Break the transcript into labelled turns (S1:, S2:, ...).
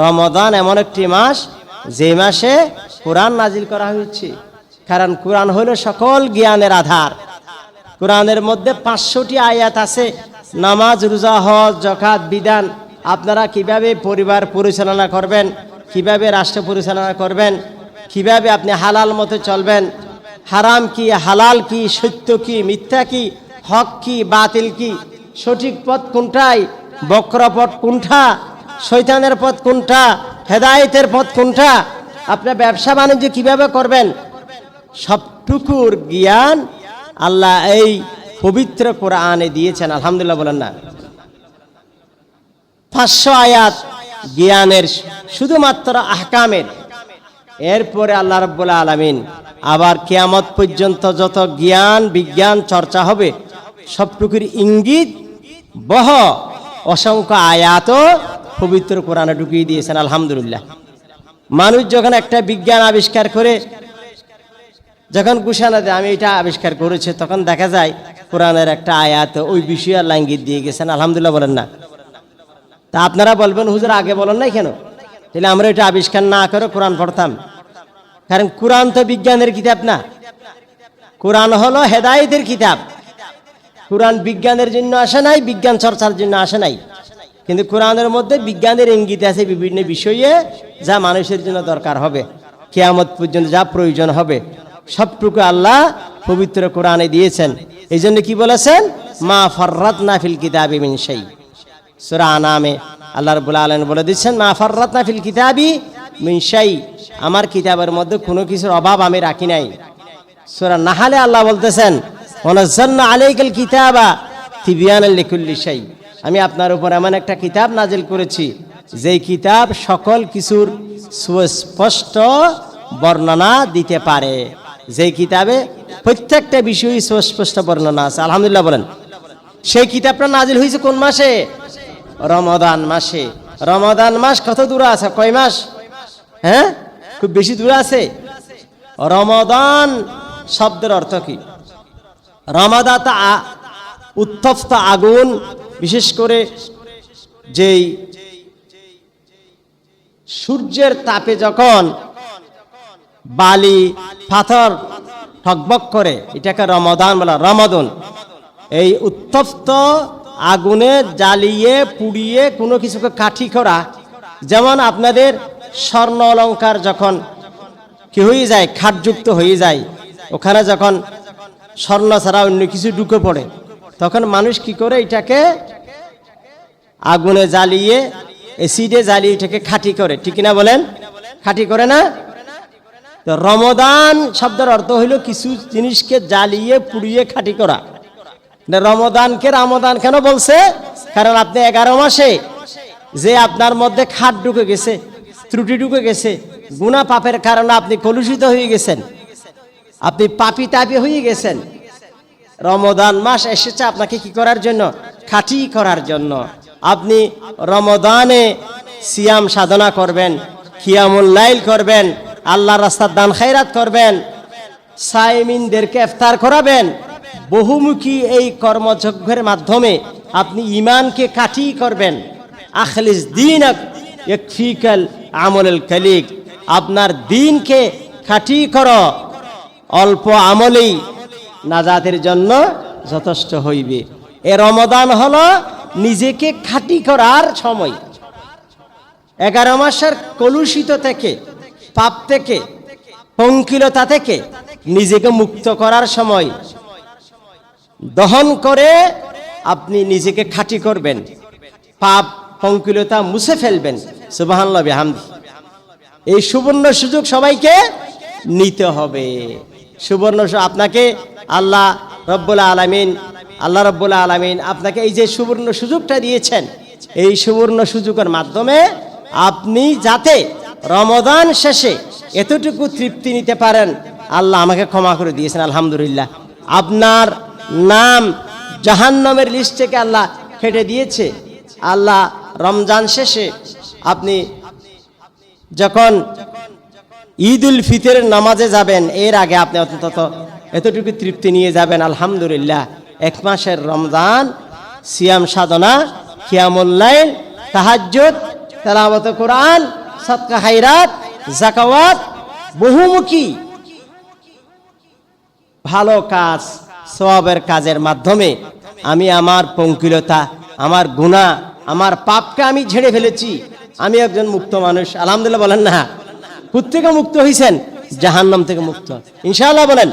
S1: রমাদান এমন একটি মাস যে মাসে কোরআন নাজিল করা হয়েছে। কারণ কোরআন হলো সকল জ্ঞানের আধার। কোরআনের মধ্যে 500টি আয়াত আছে। নামাজ, রোজা, হজ, যাকাত বিধান, আপনারা কিভাবে পরিবার পরিচালনা করবেন, কিভাবে রাষ্ট্র পরিচালনা করবেন, কিভাবে আপনি হালাল মতে চলবেন, হারাম কি হালাল কি, সত্য কি মিথ্যা কি, হক কি বাতিল কি, সঠিক পথ কোনটাই, বক্র পথ কোনটা, শয়তানের পথ কোনটা, হেদায়েতের পথ কোনটা, আপনার ব্যবসা বাণিজ্য কিভাবে করবেন, সবটুকুর জ্ঞান আল্লাহ এই পবিত্র কোরআনে দিয়েছেন। আলহামদুলিল্লাহ বলেন না। 500 আয়াত জ্ঞানের, শুধুমাত্র আহকামের। এরপরে আল্লাহ রাব্বুল আলামিন আবার কিয়ামত পর্যন্ত যত জ্ঞান বিজ্ঞান চর্চা হবে সবটুকুর ইঙ্গিত বহ অসংখ্য আয়াতও পবিত্র কোরআনে ঢুকিয়ে দিয়েছেন। আলহামদুলিল্লাহ। মানুষ যখন একটা বিজ্ঞান আবিষ্কার করে, যখন ঘোষণা দেয় আমি এটা আবিষ্কার করেছি, তখন দেখা যায় কোরআনের একটা আয়াত ওই বিষয়ে আল্লাহ ইঙ্গিত দিয়ে গেছেন। আলহামদুলিল্লাহ বলেন না। তা আপনারা বলবেন হুজুর আগে বলেন নাই কেন? তাহলে আমরা এটা আবিষ্কার না করে কোরআন পড়তাম। কারণ কোরআন তো বিজ্ঞানের কিতাব না, কোরআন হলো হেদায়েতের কিতাব। কোরআন বিজ্ঞানের জন্য আসে নাই, বিজ্ঞান চর্চার জন্য আসে নাই। কিন্তু কোরআনের মধ্যে বিজ্ঞানের ইঙ্গিত আছে বিভিন্ন বিষয়ে, যা মানুষের জন্য দরকার হবে, কিয়ামত পর্যন্ত যা প্রয়োজন হবে, সবটুকু আল্লাহ পবিত্র কোরআনে দিয়েছেন। এই জন্য কি বলেছেন? মা ফাররাতনা ফিল কিতাবি মিন শাই। সূরা আনামে আল্লাহ রাব্বুল আলামিন বলে দিচ্ছেন, মা ফাররাতনা ফিল কিতাবি মিন শাই, আমার কিতাবের মধ্যে কোনো কিছুর অভাব আমি রাখি নাই। সূরা নাহলে আল্লাহ বলতেছেন, ওয়ানাজ্জালনা আলাইকাল কিতাবা তিবয়ানাল লিকুল্লি শাই, আমি আপনার উপর এমন একটা কিতাব নাজিল করেছি যেই কিতাব সকল কিছুর সুস্পষ্ট বর্ণনা দিতে পারে, যেই কিতাবে প্রত্যেকটা বিষয়ই সুস্পষ্ট বর্ণনা আছে। আলহামদুলিল্লাহ বলেন। সেই কিতাবটা নাজিল হয়েছে কোন মাসে? রমাদান মাসে। রমাদান মাস কত দূরে আছে? কয় মাস? হ্যাঁ, খুব বেশি দূরে আছে। রমাদান শব্দের অর্থ কি? রমাদাতা উত্তপ্ত আগুন, বিশেষ করে যেই সূর্যের তাপে যখন বালি পাথর ঠকবক করে, এটাকে রমাদান বলা। রমাদান এই উত্তপ্ত আগুনে জ্বালিয়ে পুড়িয়ে কোনো কিছুকে কাঠি করা। যেমন আপনাদের স্বর্ণ অলংকার যখন কি হয়ে যায়, খাটযুক্ত হয়ে যায়, ওখানে যখন স্বর্ণ ছাড়া অন্য কিছু ঢুকে পড়ে, তখন মানুষ কি করে, এটাকে আগুনে জ্বালিয়ে, এসিডে জ্বালিয়ে এটাকে খাঁটি করে। ঠিক না বলেন? খাঁটি করে না? তো রমাদান শব্দের অর্থ হইল কিছু জিনিসকে জ্বালিয়ে পুড়িয়ে খাঁটি করা। রমাদানকে রমাদান কেন বলছে? কারণ আপনি 11 মাসে যে আপনার মধ্যে খাট ঢুকে গেছে, ত্রুটি ঢুকে গেছে, গুনাহ পাপের কারণে আপনি কলুষিত হয়ে গেছেন, আপনি পাপী তাপী হয়ে গেছেন। রমাদান মাস এসেছে আপনাকে কি করার জন্য? খাঁটি করার জন্য। আপনি রমাদানে সিয়াম সাধনা করবেন, কিয়ামুল লাইল করবেন, আল্লাহর রাস্তার দান খায়রাত করবেন, সাইমিনদেরকে ইফতার করাবেন। বহুমুখী এই কর্মযজ্ঞের মাধ্যমে আপনি ঈমানকে কাটি করবেন। আখলিস দীনাক ইয়াকফিকাল আমলুল কালিক, আপনার দ্বীনকে খাঁটি করো, অল্প আমলেই নাজাতের জন্য যথেষ্ট হইবে। এ রমাদান হলো নিজেকে খাঁটি করার সময়। 11 মাসের কলুষিত থেকে, পাপ থেকে, পঙ্কিলতা থেকে নিজেকে মুক্ত করার সময়। দহন করে আপনি নিজেকে খাঁটি করবেন, পাপ পঙ্কিলতা মুছে ফেলবেন। সুবহানাল্লাহ বিহামদি। এই সুবর্ণ সুযোগ সবাইকে নিতে হবে। সুবর্ণ আপনাকে আল্লাহ রাব্বুল আলামিন আপনাকে এই যে সুবর্ণ সুযোগটা দিয়েছেন, এই সুবর্ণ সুযোগের মাধ্যমে আপনি যাতে রমাদান শেষে এতটুকু তৃপ্তি নিতে পারেন, আল্লাহ আমাকে ক্ষমা করে দিয়েছেন। আলহামদুলিল্লাহ। আপনার নাম জাহান্নামের লিস্ট থেকে আল্লাহ কেটে দিয়েছে। আল্লাহ রমজান শেষে আপনি যখন ঈদুল ফিতরের নামাজে যাবেন, এর আগে আপনি অন্তত এতটুকু তৃপ্তি নিয়ে যাবেন। আলহামদুলিল্লাহ। 1 মাসের রমজান সিয়াম সাধনা, কিয়ামুল লাইল, তাহাজ্জুদ, তেলাওয়াত কোরআন, সাদকা খায়রাত, যাকাওয়াত, বহুমুখী ভালো কাজ, সওয়াবের কাজের মাধ্যমে আমি আমার পঙ্কিলতা, আমার গুনাহ, আমার পাপকে আমি ঝেড়ে ফেলেছি। আমি একজন মুক্ত মানুষ, আলহামদুলিল্লাহ বলেন না? কোথা থেকে মুক্ত হয়েছেন? জাহান্নাম থেকে মুক্ত, ইনশাআল্লাহ বলেন।